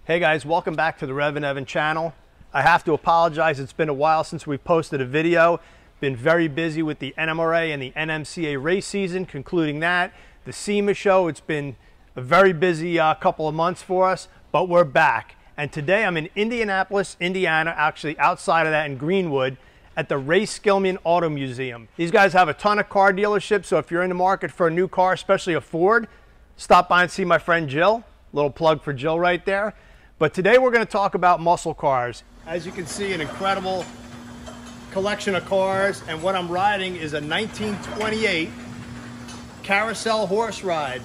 Hey guys, welcome back to the Rev and Evan channel. I have to apologize, it's been a while since we posted a video. Been very busy with the NMRA and the NMCA race season, concluding that. The SEMA show, it's been a very busy couple of months for us, but we're back. And today I'm in Indianapolis, Indiana, actually outside of that in Greenwood, at the Skillman Auto Museum. These guys have a ton of car dealerships, so if you're in the market for a new car, especially a Ford, stop by and see my friend Jill. Little plug for Jill right there. But today we're going to talk about muscle cars. As you can see, an incredible collection of cars, and what I'm riding is a 1928 carousel horse ride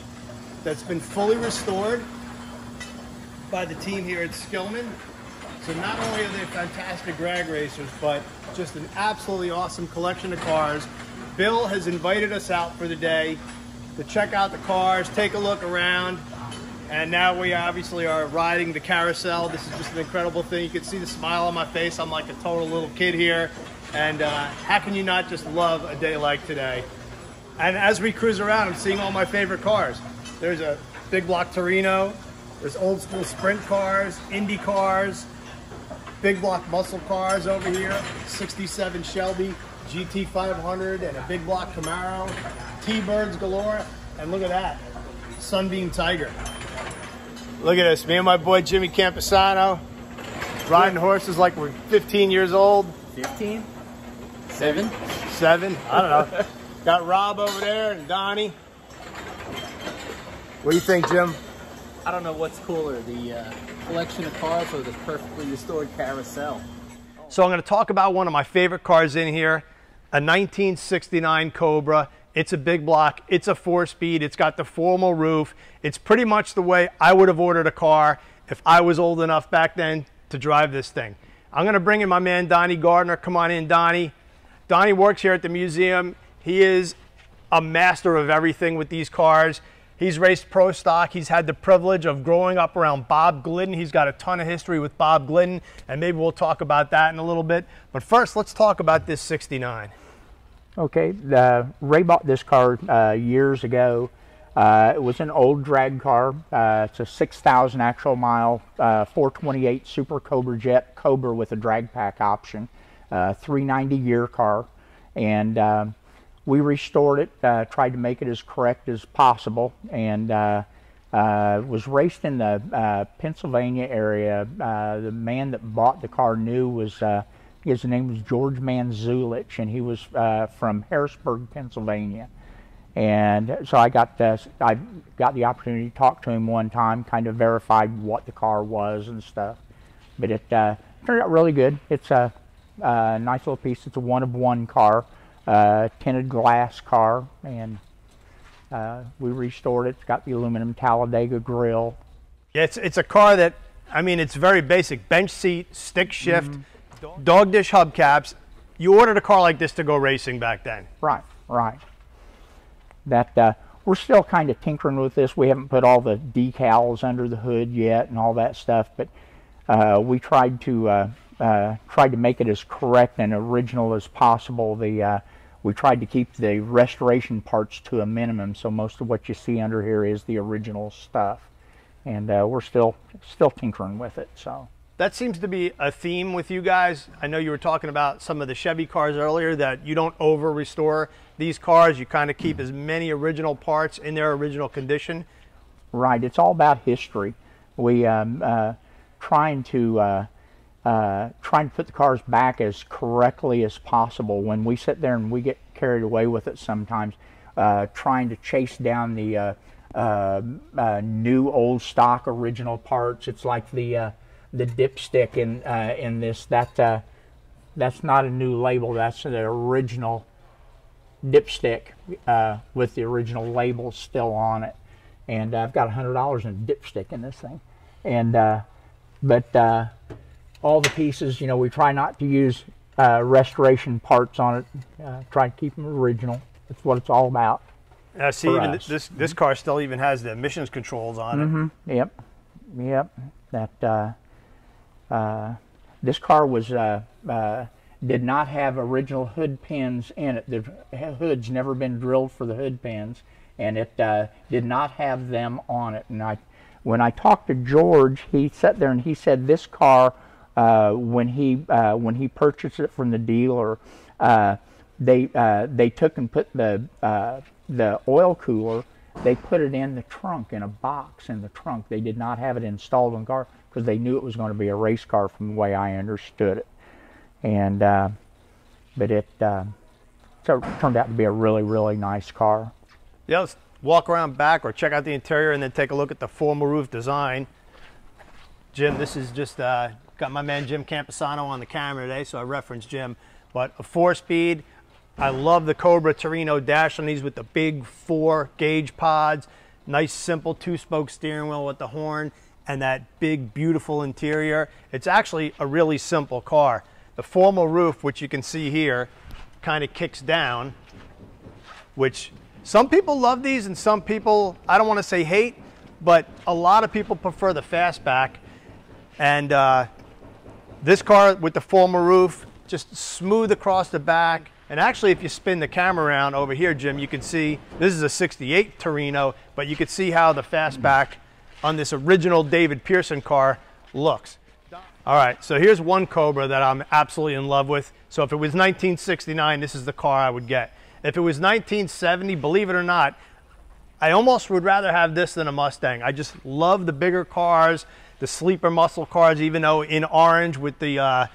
that's been fully restored by the team here at Skillman. So not only are they fantastic drag racers, but just an absolutely awesome collection of cars. Bill has invited us out for the day to check out the cars, take a look around. And now we obviously are riding the carousel. This is just an incredible thing. You can see the smile on my face. I'm like a total little kid here. And how can you not just love a day like today? And as we cruise around, I'm seeing all my favorite cars. There's a big block Torino. There's old school sprint cars, Indy cars, big block muscle cars over here. 67 Shelby GT 500 and a big block Camaro. T-Birds galore. And look at that, Sunbeam Tiger. Look at this, me and my boy Jimmy Campisano, riding horses like we're 15 years old. 15? 7? 7, I don't know. Got Rob over there and Donnie. What do you think, Jim? I don't know what's cooler, the collection of cars or the perfectly restored carousel. So I'm going to talk about one of my favorite cars in here, a 1969 Cobra. It's a big block, it's a 4-speed, it's got the formal roof. It's pretty much the way I would have ordered a car if I was old enough back then to drive this thing. I'm gonna bring in my man Donnie Gardner. Come on in, Donnie. Donnie works here at the museum. He is a master of everything with these cars. He's raced pro stock. He's had the privilege of growing up around Bob Glidden. He's got a ton of history with Bob Glidden, and maybe we'll talk about that in a little bit. But first, let's talk about this 69. Okay, Ray bought this car years ago. It was an old drag car. It's a 6,000 actual mile 428 Super Cobra Jet Cobra with a drag pack option, 390 year car, and we restored it, tried to make it as correct as possible, and was raced in the Pennsylvania area. The man that bought the car knew was his name was George Manzulich, and he was from Harrisburg, Pennsylvania. And so I got the opportunity to talk to him one time, kind of verified what the car was and stuff. But it turned out really good. It's a nice little piece. It's a one-of-one car, tinted glass car, and we restored it. It's got the aluminum Talladega grill. Yeah, it's a car that, I mean, it's very basic. Bench seat, stick shift. Dog dish hubcaps. You ordered a car like this to go racing back then. Right, right. That we're still kind of tinkering with this. We haven't put all the decals under the hood yet and all that stuff, but we tried to make it as correct and original as possible. We tried to keep the restoration parts to a minimum, so most of what you see under here is the original stuff, and we're still tinkering with it. So. That seems to be a theme with you guys. I know you were talking about some of the Chevy cars earlier, that you don't over restore these cars. You kind of keep as many original parts in their original condition. Right, it's all about history. We trying to put the cars back as correctly as possible. When we sit there and we get carried away with it sometimes, trying to chase down the new old stock original parts. It's like the dipstick in this, that's not a new label, that's the original dipstick with the original label still on it. And I've got $100 in dipstick in this thing. And but all the pieces, you know, we try not to use restoration parts on it. Try to keep them original. That's what it's all about. See, even this car still even has the emissions controls on it. Yep, yep. That this car was did not have original hood pins in it. The hood's never been drilled for the hood pins, and it did not have them on it. And when I talked to George, he sat there and he said this car, when he purchased it from the dealer, they took and put the oil cooler, they put it in the trunk, in a box in the trunk. They did not have it installed in the car because they knew it was going to be a race car from the way I understood it. And but it so it turned out to be a really, really nice car. Yeah, let's walk around back or check out the interior and then take a look at the formal roof design. Jim, this is just got my man Jim Camposano on the camera today, so I referenced Jim. But a 4-speed. I love the Cobra Torino dash on these with the big 4-gauge pods. Nice, simple 2-spoke steering wheel with the horn and that big, beautiful interior. It's actually a really simple car. The formal roof, which you can see here, kind of kicks down, which some people love these and some people, I don't want to say hate, but a lot of people prefer the fastback. And this car with the formal roof, just smooth across the back. And actually, if you spin the camera around over here, Jim, you can see this is a 68 Torino, but you can see how the fastback on this original David Pearson car looks. All right, so here's one Cobra that I'm absolutely in love with. So if it was 1969, this is the car I would get. If it was 1970, believe it or not, I almost would rather have this than a Mustang. I just love the bigger cars, the sleeper muscle cars, even though in orange with the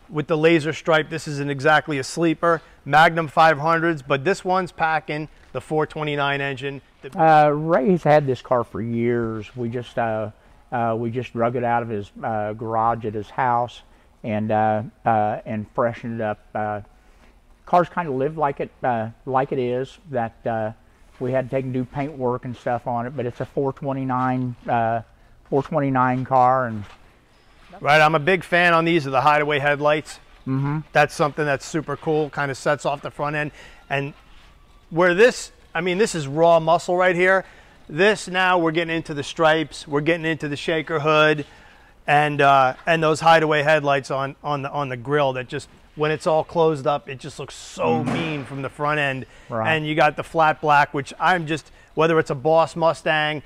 laser stripe, this isn't exactly a sleeper. Magnum 500s, but this one's packing the 429 engine. Ray's had this car for years. We just drug it out of his garage at his house and freshened it up. Cars kind of live like it is. That we had to take and do paint work and stuff on it, but it's a 429 car. And right, I'm a big fan on these of the hideaway headlights. Mm-hmm. That's something that's super cool, kind of sets off the front end. And where this, I mean, this is raw muscle right here. This now we're getting into the stripes, we're getting into the shaker hood, and those hideaway headlights on the grill that just, when it's all closed up, it just looks so mean from the front end. Right. And you got the flat black, which I'm just, whether it's a Boss Mustang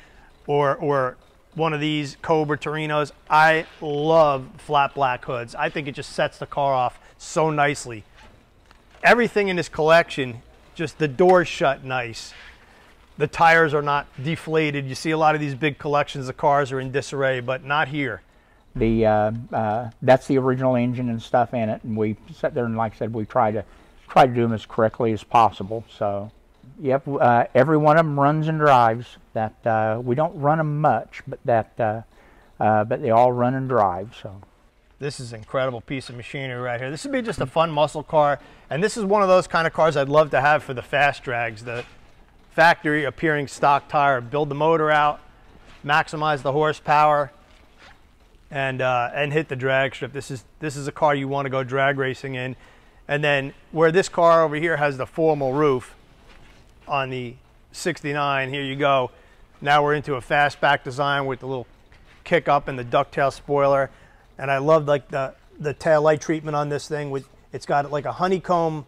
or one of these Cobra Torinos, I love flat black hoods. I think it just sets the car off so nicely. Everything in this collection, just the doors shut nice. The tires are not deflated. You see a lot of these big collections of cars are in disarray, but not here. That's the original engine and stuff in it, and we sat there and, like I said, we try to do them as correctly as possible. So. Yep, every one of them runs and drives. That we don't run them much, but but they all run and drive. So this is an incredible piece of machinery right here. This would be just a fun muscle car, and this is one of those kind of cars I'd love to have for the fast drags. The factory appearing stock tire, build the motor out, maximize the horsepower, and hit the drag strip. This is a car you want to go drag racing in. And then where this car over here has the formal roof. On the 69, here you go. Now we're into a fastback design with the little kick up and the ducktail spoiler. And I love like the tail light treatment on this thing. It's got like a honeycomb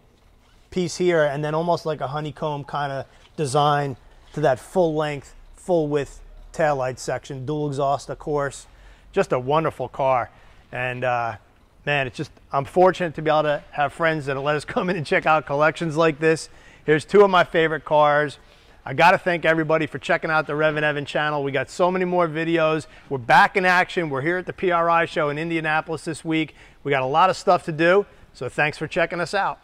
piece here and then almost like a honeycomb kind of design to that full length, full width tail light section. Dual exhaust, of course. Just a wonderful car. And man, it's just, I'm fortunate to be able to have friends that let us come in and check out collections like this. Here's two of my favorite cars. I got to thank everybody for checking out the Rev and Evan channel. We got so many more videos. We're back in action. We're here at the PRI show in Indianapolis this week. We got a lot of stuff to do, so thanks for checking us out.